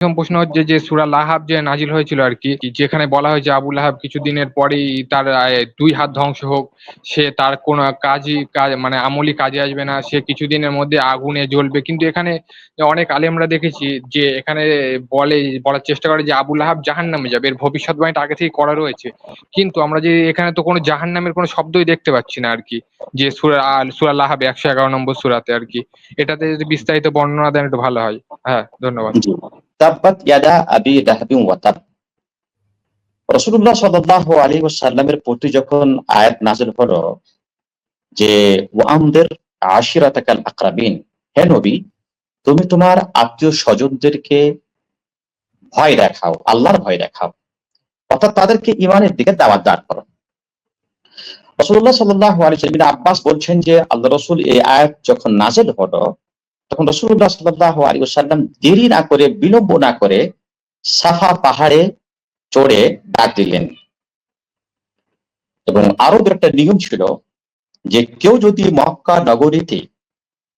প্রথম প্রশ্ন হচ্ছে যে সূরা লাহাব যে নাজিল হয়েছিল আর কি, যেখানে বলা হয়েছে আবু লাহাব কিছুদিনের পরেই তার 2 হাত ধ্বংস হোক, সে তার কোনো কাজ মানে আমলি কাজে আসবে না, সে কিছুদিনের মধ্যে আগুনে জ্বলবে। কিন্তু এখানে অনেক আলেমরা দেখেছি যে এখানে বলার চেষ্টা করে যে আবু লাহাব জাহান্নামে যাবে, এর ভবিষ্যৎবাণীটা আগে থেকেই করা রয়েছে। কিন্তু আমরা যে এখানে তো কোনো জাহান্নামের কোনো শব্দই দেখতে পাচ্ছি না আর কি, যে সূরা লাহাব 111 নম্বর সূরাতে আর কি। এটাতে যদি বিস্তারিত বর্ণনা দেন একটু ভালো হয়। হ্যাঁ, ধন্যবাদ। জি, তাব্বাত ইয়াদা আবি লাহাবিন ওয়া তাব। রাসূলুল্লাহ সাল্লাল্লাহু আলাইহি ওয়াসাল্লামের প্রতি যখন আয়াত নাযিল হলো যে ওয়ামদের আশিরাতাকাল আকরাবিন, হে নবী তুমি তোমার আত্মীয় স্বজনদেরকে ভয় দেখাও, আল্লাহর ভয় দেখাও, অর্থাৎ তাদেরকে ইমানের দিকে দাওয়াত দান করো। রাসূলুল্লাহ সাল্লাল্লাহু আলাইহি ওয়াসাল্লাম ইবনে আব্বাস বলছেন যে আল্লাহ রাসূল এই আয়াত যখন নাযিল হলো তখন রাসূলুল্লাহ সাল্লাল্লাহু আলাইহি ওয়াসাল্লাম দেরি না করে, বিলম্ব না করে সাফা পাহাড়ে চড়ে ডাক দিলেন। এবং আরবের একটা নিয়ম ছিল যে কেউ যদি মক্কা নগরীতে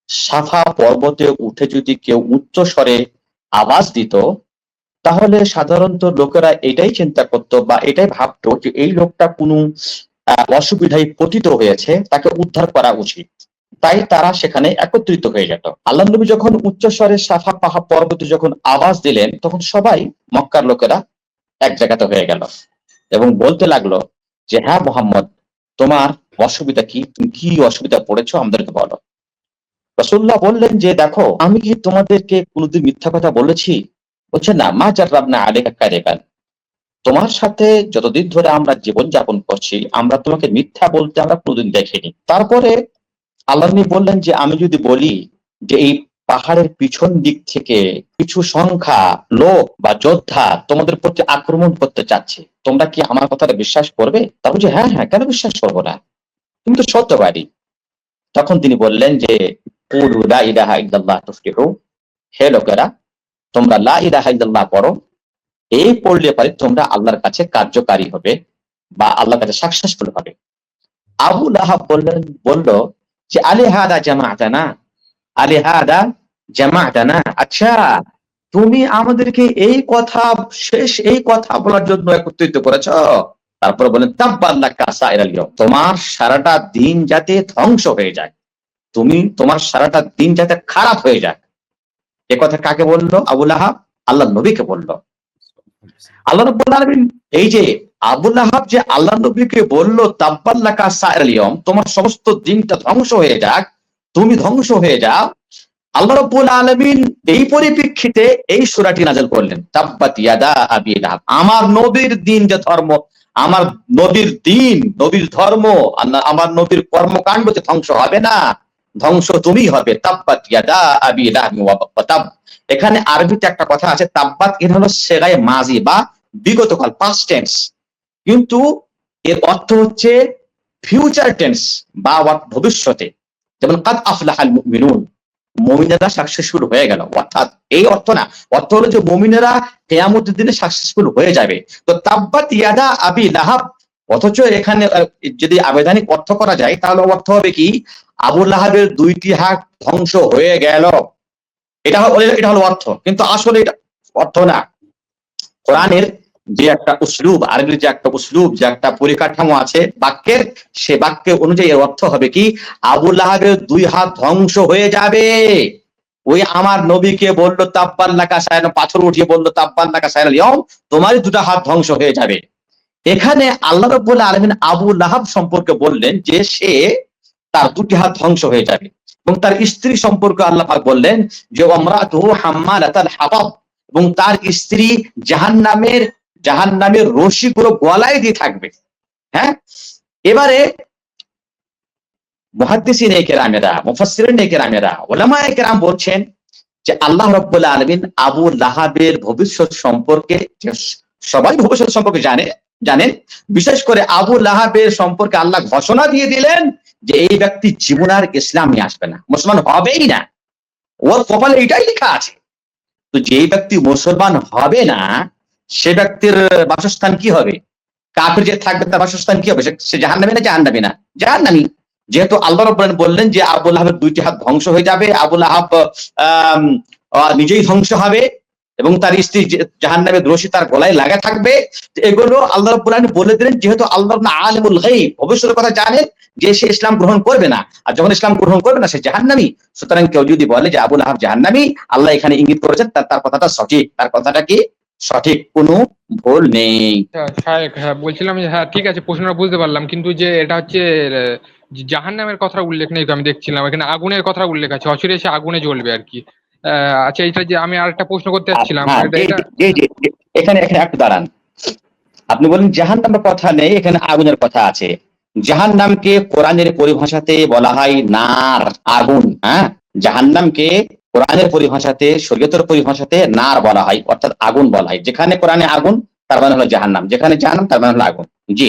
সাফা পর্বতে উঠে যদি কেউ উচ্চ স্বরে আওয়াজ দিত, তাহলে সাধারণত লোকেরা এটাই চিন্তা করতো বা এটাই ভাবতো যে এই লোকটা কোনো অসুবিধায় পতিত হয়েছে, তাকে উদ্ধার করা উচিত। তাই তারা সেখানে একত্রিত হয়ে যেত। আল্লাহ নবী যখন উচ্চস্বরে সাফা পাহাড় পর্বতে যখন আওয়াজ দিলেন তখন সবাই মক্কার লোকেরা এক জায়গাতে হয়ে গেল এবং বলতে লাগলো যে হ্যাঁ মোহাম্মদ, তোমার অসুবিধা কি, তুমি কি অসুবিধা পড়েছো আমাদেরকে বলো। রাসূলুল্লাহ বললেন যে দেখো, আমি কি তোমাদেরকে কোনোদিন মিথ্যা কথা বলেছি? বলছে না, মা জাররাবনা আলাইকা কাযিবান, তোমার সাথে যতদিন ধরে আমরা জীবন যাপন করছি আমরা তোমাকে মিথ্যা বলতে আমরা কোনোদিন দেখিনি। তারপরে আল্লাহ নবী বললেন যে আমি যদি বলি যে এই পাহাড়ের পিছন দিক থেকে কিছু সংখ্যা লোক বা যোদ্ধা তোমাদের প্রতি আক্রমণ করতে চাচ্ছে, তোমরা কি আমার কথাটা বিশ্বাস করবে? তা বলছে হ্যাঁ হ্যাঁ, কেন বিশ্বাস করবো না, তুমি তো সত্যবাদী। তখন তিনি বললেন যে কুলু লা ইলাহা ইল্লাল্লাহ তুফলিহু, হে লোকেরা তোমরা লা ইলাহা ইল্লাল্লাহ পড়ো, এই পড়লে পারে তোমরা আল্লাহর কাছে কার্যকারী হবে বা আল্লাহর কাছে সাকসেসফুল হবে। আবু লাহাব বলল যে আলিহাদা জামাআতানা, আলিহাদা জামাআতানা, আচ্ছা তুমি আমাদেরকে এই কথা বলার জন্য একত্রিত করেছ? তারপর বলেন তাব্বাল্লাকা সাইরাল ইয়াউম, তোমার সারাটা দিন যাতে ধ্বংস হয়ে যায়, তোমার সারাটা দিন যাতে খারাপ হয়ে যায়। এ কথা কাকে বললো? আবু লাহাব আল্লাহ নবীকে বলল। আল্লাহ রাব্বুল আলামিন এই যে আবু লাহাব যে আল্লাহ নবীকে বলল তাব্বাল্লাকা সাইরাল ইয়াউম, তোমার সমস্ত দিনটা ধ্বংস হয়ে যাক, তুমি ধ্বংস হয়ে যাও, আল্লাহ রাব্বুল আলামিন এই পরিপ্রেক্ষিতে এই সূরাটি নাযিল করলেন তাব্বাত ইয়াদা আবি লাহাব। আমার নবীর দিন যে ধর্ম, আমার নবীর দিন, নবীর ধর্ম, আমার নবীর কর্মকাণ্ড যে ধ্বংস হবে না, ধ্বংস তুমি হবে। তাব্বাত ইয়াদা আবি লাহাব ওয়া তাব। এখানে আরবিতে একটা কথা আছে, তাব্বাত এর হলো সেগায়ে মাজি বা বিগতকাল, পাস্ট টেন্স, কিন্তু এর অর্থ হচ্ছে ফিউচার টেন্স বা ভবিষ্যতে। যেমন কাদ আফলাহাল মুমিনুন, মুমিনেরা সাকসেসফুল হয়ে গেল, অর্থাৎ এই অর্থ না, অর্থ হলো যে মুমিনেরা কিয়ামতের দিনে সাকসেসফুল হয়ে যাবে। তো তাব্বাত ইয়াদা আবি লাহাব, অথচ এখানে যদি আবেদনিক অর্থ করা যায় তাহলে অর্থ হবে কি, আবু লাহাবের 2টি হাত ধ্বংস হয়ে গেল, এটা হলো অর্থ, কিন্তু আসলে এটা অর্থ না। কোরআনের যে একটা উসলুব, আরবির যে একটা উসলুব, যে একটা পরিকাঠামো আছে বাক্যের, সে বাক্যের অনুযায়ী এর অর্থ হবে কি, আবু লাহাবের 2 হাত ধ্বংস হয়ে যাবে। ওই আমার নবীকে বললো তাব্বাল্লাকা সাইরাল, পাথর উঠিয়ে বললো তাব্বাল্লাকা সাইরাল ইয়াউম, তোমারই 2টা হাত ধ্বংস হয়ে যাবে। এখানে আল্লাহ রাব্বুল আলামিন আবু লাহাব সম্পর্কে বললেন যে সে, তার 2টি হাত ধ্বংস হয়ে যাবে। এবং তার স্ত্রী সম্পর্কে আল্লাহ পাক বললেন যে ওয়ামরাতুহু হাম্মালাতাল হাতাব, এবং তার স্ত্রী জাহান্নামের রশিগুলো গলায় দিয়ে থাকবে। হ্যাঁ, এবারে মুহাদ্দিসিনে কেরামেরা, মুফাসসিরিনে কেরামেরা, উলামায়ে কেরাম বলছেন যে আল্লাহ রাব্বুল আলামিন আবু লাহাবের ভবিষ্যৎ সম্পর্কে, সবাই ভবিষ্যৎ সম্পর্কে জানেন, বিশেষ করে আবু লাহাবের সম্পর্কে আল্লাহ ঘোষণা দিয়ে দিলেন যে এই ব্যক্তি জীবনে আর ইসলামে আসবে না, মুসলমান হবেই না, ওর কপালে এটাই লেখা আছে। তো যেই ব্যক্তি মুসলমান হবে না সে ব্যক্তির বাসস্থান কি হবে? কাফির যে থাকবে তার বাসস্থান কি হবে? সে জাহান্নামী না জাহান্নামী? না জাহান্নামী। যেহেতু আল্লাহ রাব্বুল আলামিন বললেন যে আবু লাহাবের 2টি হাত ধ্বংস হয়ে যাবে, আবু লাহাব নিজেই ধ্বংস হবে, এবং তার স্ত্রী জাহান্নামের রশি তার গলায় লাগা থাকবে। এগুলো আল্লাহ রাব্বুল আলামিন বলে দিলেন, যেহেতু আল্লাহ আলিমুল গায়ব, ভবিষ্যতের কথা জানেন, যে সে ইসলাম গ্রহণ করবে না, আর যখন ইসলাম গ্রহণ করবে না সে জাহান্নামী। সুতরাং কেউ যদি বলে যে আবু লাহাব জাহান্নামী, আল্লাহ এখানে ইঙ্গিত করেছেন তার কথাটা সঠিক, তার কথাটা কি সঠিক, কোনো ভুল নেই। হ্যাঁ শায়েখ, হ্যাঁ বলছিলাম যে হ্যাঁ ঠিক আছে, প্রশ্নটা বুঝতে পারলাম, কিন্তু যে এটা হচ্ছে জাহান্নামের কথা উল্লেখ নেই তো, আমি দেখছিলাম এখানে আগুনের কথা উল্লেখ আছে, অচিরে সে আগুনে জ্বলবে আর কি। আচ্ছা, এটা যে আমি আরেকটা প্রশ্ন করতে চাচ্ছিলাম, হ্যাঁ, এটা এটা এখানে এখানে একটু দাঁড়ান। আপনি বলেন জাহান্নামের কথা নেই, এখানে আগুনের কথা আছে। জাহান্নামকে কোরআনের পরিভাষাতে বলা হয় নার, আগুন। হ্যাঁ, জাহান্নামকে কোরআনের পরিভাষাতে, শরীয়তের পরিভাষাতে নার বলা হয়, অর্থাৎ আগুন বলা হয়। যেখানে কোরআনে আগুন তার মানে হলো জাহান্নাম, যেখানে জাহান্নাম তার মানে হলো আগুন। জি।